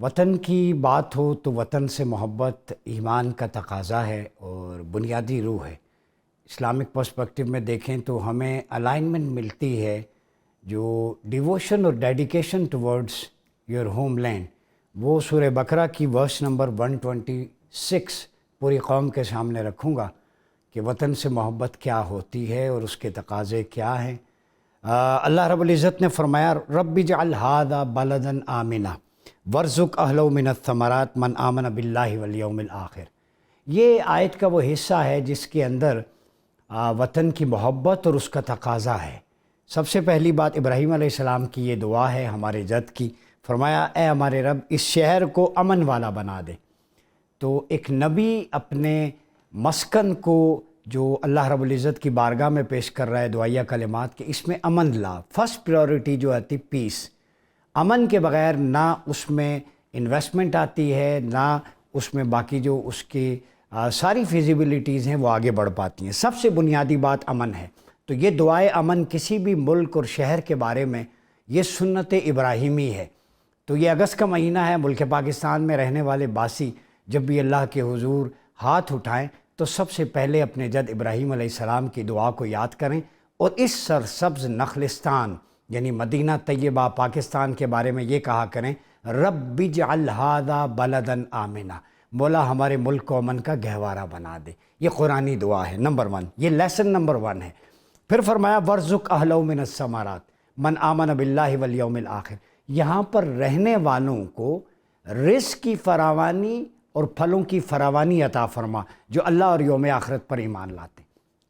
وطن کی بات ہو تو وطن سے محبت ایمان کا تقاضا ہے اور بنیادی روح ہے۔ اسلامک پرسپیکٹو میں دیکھیں تو ہمیں الائنمنٹ ملتی ہے جو ڈیووشن اور dedication towards your homeland, وہ سورہ بقرہ کی ورس نمبر 126 پوری قوم کے سامنے رکھوں گا کہ وطن سے محبت کیا ہوتی ہے اور اس کے تقاضے کیا ہیں۔ اللہ رب العزت نے فرمایا رب اجعل ھذا بلدا آمنا وارزق اہلہ من الثمرات من آمن باللہ والیوم الآخر۔ یہ آیت کا وہ حصہ ہے جس کے اندر وطن کی محبت اور اس کا تقاضا ہے۔ سب سے پہلی بات ابراہیم علیہ السلام کی یہ دعا ہے ہمارے جد کی، فرمایا اے ہمارے رب اس شہر کو امن والا بنا دے۔ تو ایک نبی اپنے مسکن کو جو اللہ رب العزت کی بارگاہ میں پیش کر رہا ہے دعائیہ کلمات کہ اس میں امن لا، فرسٹ پریورٹی جو آتی پیس۔ امن کے بغیر نہ اس میں انویسٹمنٹ آتی ہے، نہ اس میں باقی جو اس کی ساری فیزیبلٹیز ہیں وہ آگے بڑھ پاتی ہیں۔ سب سے بنیادی بات امن ہے۔ تو یہ دعائے امن کسی بھی ملک اور شہر کے بارے میں یہ سنت ابراہیمی ہے۔ تو یہ اگست کا مہینہ ہے، ملک پاکستان میں رہنے والے باسی جب بھی اللہ کے حضور ہاتھ اٹھائیں تو سب سے پہلے اپنے جد ابراہیم علیہ السلام کی دعا کو یاد کریں اور اس سرسبز نخلستان یعنی مدینہ طیبہ پاکستان کے بارے میں یہ کہا کریں رب اجعل ھذا بلدا آمنا، مولا ہمارے ملک کو امن کا گہوارہ بنا دے۔ یہ قرآنی دعا ہے نمبر 1، یہ لیسن نمبر 1 ہے۔ پھر فرمایا وارزق اہلہ من الثمرات من آمن باللہ والیوم الآخر، یہاں پر رہنے والوں کو رزق کی فراوانی اور پھلوں کی فراوانی عطا فرما جو اللہ اور یوم آخرت پر ایمان لاتے۔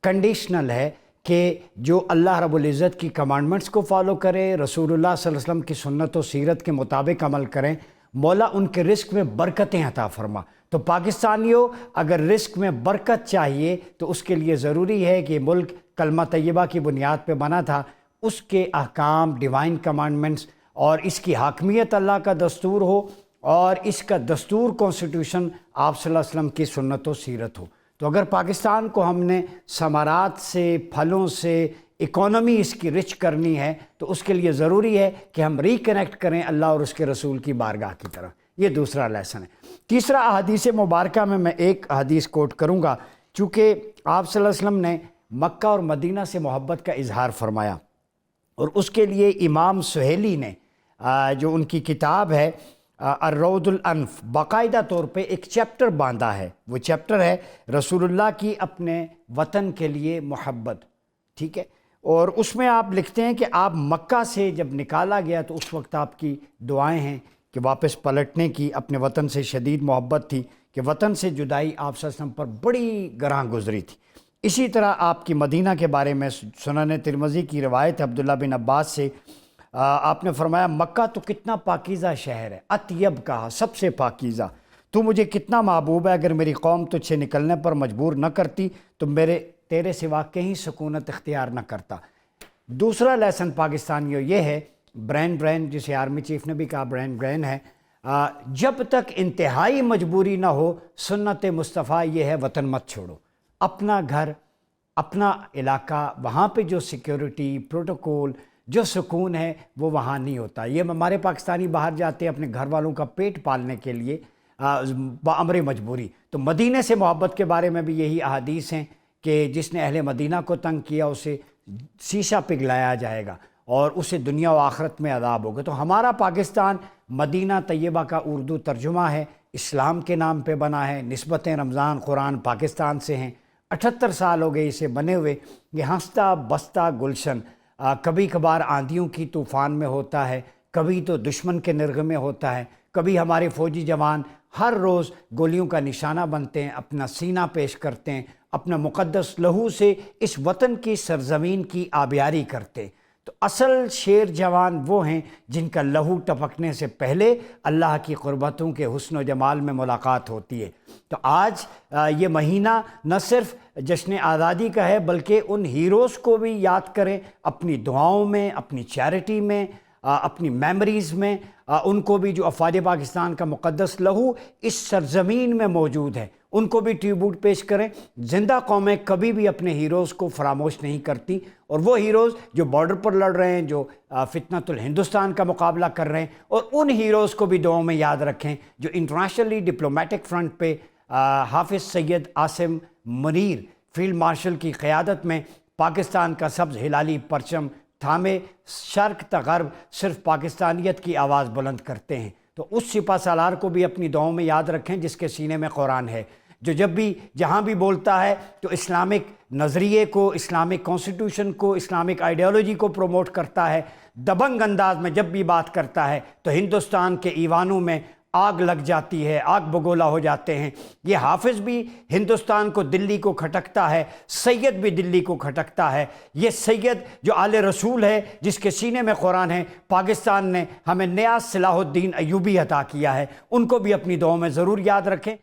کنڈیشنل ہے کہ جو اللہ رب العزت کی کمانڈمنٹس کو فالو کرے، رسول اللہ صلی اللہ علیہ وسلم کی سنت و سیرت کے مطابق عمل کریں، مولا ان کے رزق میں برکتیں عطا فرما۔ تو پاکستانیوں اگر رزق میں برکت چاہیے تو اس کے لیے ضروری ہے کہ ملک کلمہ طیبہ کی بنیاد پہ بنا تھا، اس کے احکام ڈیوائن کمانڈمنٹس اور اس کی حاکمیت اللہ کا دستور ہو اور اس کا دستور کانسٹیٹیوشن آپ صلی اللہ علیہ وسلم کی سنت و سیرت ہو۔ تو اگر پاکستان کو ہم نے ثمرات سے، پھلوں سے، اکانومی اس کی رچ کرنی ہے تو اس کے لیے ضروری ہے کہ ہم ریکنیکٹ کریں اللہ اور اس کے رسول کی بارگاہ کی طرف۔ یہ دوسرا لیسن ہے۔ تیسرا احادیث مبارکہ میں ایک حدیث کوٹ کروں گا، چونکہ آپ صلی اللہ علیہ وسلم نے مکہ اور مدینہ سے محبت کا اظہار فرمایا اور اس کے لیے امام سہیلی نے جو ان کی کتاب ہے الروض الانف باقاعدہ طور پہ ایک چیپٹر باندھا ہے۔ وہ چیپٹر ہے رسول اللہ کی اپنے وطن کے لیے محبت، ٹھیک ہے؟ اور اس میں آپ لکھتے ہیں کہ آپ مکہ سے جب نکالا گیا تو اس وقت آپ کی دعائیں ہیں کہ واپس پلٹنے کی، اپنے وطن سے شدید محبت تھی کہ وطن سے جدائی آپ صلی اللہ علیہ وسلم پر بڑی گراں گزری تھی۔ اسی طرح آپ کی مدینہ کے بارے میں سنن ترمذی کی روایت ہے عبداللہ بن عباس سے، آپ نے فرمایا مکہ تو کتنا پاکیزہ شہر ہے، اطیب کہا سب سے پاکیزہ، تو مجھے کتنا محبوب ہے، اگر میری قوم تجھ سے نکلنے پر مجبور نہ کرتی تو تیرے سوا کہیں سکونت اختیار نہ کرتا۔ دوسرا لیسن پاکستانیوں یہ ہے، برین جسے آرمی چیف نے بھی کہا برین ہے، جب تک انتہائی مجبوری نہ ہو سنت مصطفیٰ یہ ہے وطن مت چھوڑو۔ اپنا گھر، اپنا علاقہ، وہاں پہ جو سیکیورٹی پروٹوکول جو سکون ہے وہ وہاں نہیں ہوتا۔ یہ ہمارے پاکستانی باہر جاتے ہیں اپنے گھر والوں کا پیٹ پالنے کے لیے بامر مجبوری۔ تو مدینے سے محبت کے بارے میں بھی یہی احادیث ہیں کہ جس نے اہل مدینہ کو تنگ کیا اسے شیشہ پگھلایا جائے گا اور اسے دنیا و آخرت میں عذاب ہوگا۔ تو ہمارا پاکستان مدینہ طیبہ کا اردو ترجمہ ہے، اسلام کے نام پہ بنا ہے، نسبتیں رمضان قرآن پاکستان سے ہیں، 78 سال ہو گئے اسے بنے ہوئے۔ یہ ہنستا بستا گلشن کبھی کبھار آندھیوں کی طوفان میں ہوتا ہے، کبھی تو دشمن کے نرغے میں ہوتا ہے، کبھی ہمارے فوجی جوان ہر روز گولیوں کا نشانہ بنتے ہیں، اپنا سینہ پیش کرتے ہیں، اپنا مقدس لہو سے اس وطن کی سرزمین کی آبیاری کرتے ہیں۔ تو اصل شیر جوان وہ ہیں جن کا لہو ٹپکنے سے پہلے اللہ کی قربتوں کے حسن و جمال میں ملاقات ہوتی ہے۔ تو آج یہ مہینہ نہ صرف جشن آزادی کا ہے بلکہ ان ہیروز کو بھی یاد کریں، اپنی دعاؤں میں، اپنی چیریٹی میں، اپنی میموریز میں، ان کو بھی جو افواج پاکستان کا مقدس لہو اس سرزمین میں موجود ہے ان کو بھی ٹریبیوٹ پیش کریں۔ زندہ قومیں کبھی بھی اپنے ہیروز کو فراموش نہیں کرتی، اور وہ ہیروز جو بارڈر پر لڑ رہے ہیں، جو فتنۃ الہندوستان کا مقابلہ کر رہے ہیں، اور ان ہیروز کو بھی دعاؤں میں یاد رکھیں جو انٹرنیشنلی ڈپلومیٹک فرنٹ پہ حافظ سید عاصم منیر فیلڈ مارشل کی قیادت میں پاکستان کا سبز ہلالی پرچم تھامے شرق تا غرب صرف پاکستانیت کی آواز بلند کرتے ہیں۔ تو اس سپہ سالار کو بھی اپنی دعاؤں میں یاد رکھیں جس کے سینے میں قرآن ہے، جو جب بھی جہاں بھی بولتا ہے تو اسلامک نظریے کو، اسلامک کانسٹیٹیوشن کو، اسلامک آئیڈیالوجی کو پروموٹ کرتا ہے۔ دبنگ انداز میں جب بھی بات کرتا ہے تو ہندوستان کے ایوانوں میں آگ لگ جاتی ہے، آگ بگولا ہو جاتے ہیں۔ یہ حافظ بھی ہندوستان کو، دلی کو کھٹکتا ہے، سید بھی دلی کو کھٹکتا ہے۔ یہ سید جو آل رسول ہے، جس کے سینے میں قرآن ہے، پاکستان نے ہمیں نیا صلاح الدین ایوبی عطا کیا ہے، ان کو بھی اپنی دعاؤں میں ضرور یاد رکھیں۔